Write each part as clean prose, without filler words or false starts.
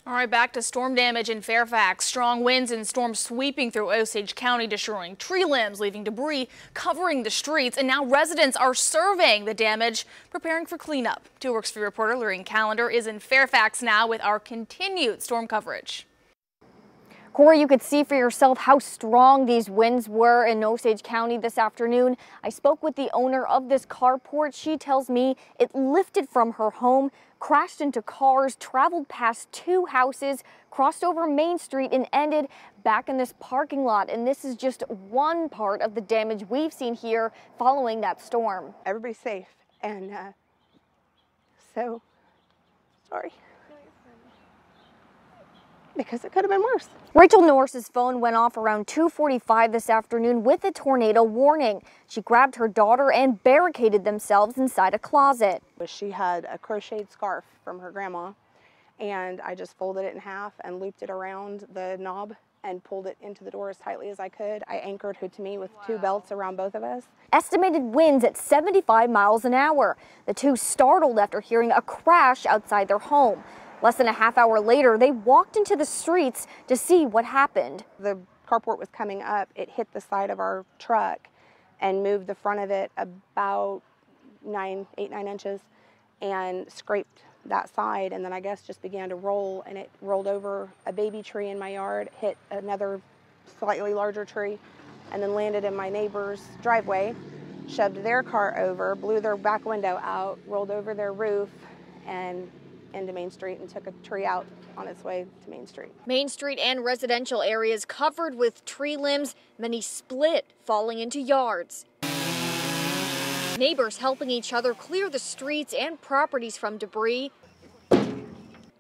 All right, back to storm damage in Fairfax. Strong winds and storms sweeping through Osage County, destroying tree limbs, leaving debris covering the streets. And now residents are surveying the damage, preparing for cleanup. 2 Works 3 reporter Lorraine Callender is in Fairfax now with our continued storm coverage. Corey, you could see for yourself how strong these winds were in Osage County this afternoon. I spoke with the owner of this carport. She tells me it lifted from her home, crashed into cars, traveled past 2 houses, crossed over Main Street and ended back in this parking lot. And this is just one part of the damage we've seen here following that storm. Everybody's safe, and so sorry. Because it could have been worse. Rachel Norris's phone went off around 2:45 this afternoon with a tornado warning. She grabbed her daughter and barricaded themselves inside a closet. She had a crocheted scarf from her grandma, and I just folded it in half and looped it around the knob and pulled it into the door as tightly as I could. I anchored her to me with 2 belts around both of us. Estimated winds at 75 miles an hour. The 2 startled after hearing a crash outside their home. Less than a half hour later, they walked into the streets to see what happened. The carport was coming up. It hit the side of our truck and moved the front of it about 8, 9 inches and scraped that side, and then I guess just began to roll, and it rolled over a baby tree in my yard, hit another slightly larger tree, and then landed in my neighbor's driveway, shoved their car over, blew their back window out, rolled over their roof, and into Main Street, and took a tree out on its way to Main Street. Main Street and residential areas covered with tree limbs, many split, falling into yards. Neighbors helping each other clear the streets and properties from debris.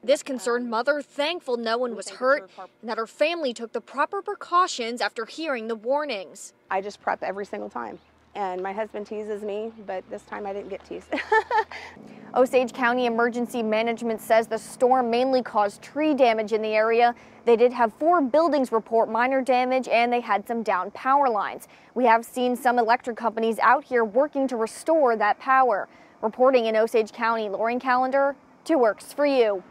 This concerned mother thankful no one was hurt and that her family took the proper precautions after hearing the warnings. I just prep every single time. And my husband teases me, but this time I didn't get teased. Osage County Emergency Management says the storm mainly caused tree damage in the area. They did have 4 buildings report minor damage, and they had some downed power lines. We have seen some electric companies out here working to restore that power. Reporting in Osage County, Lorraine Callender, 2 Works for You.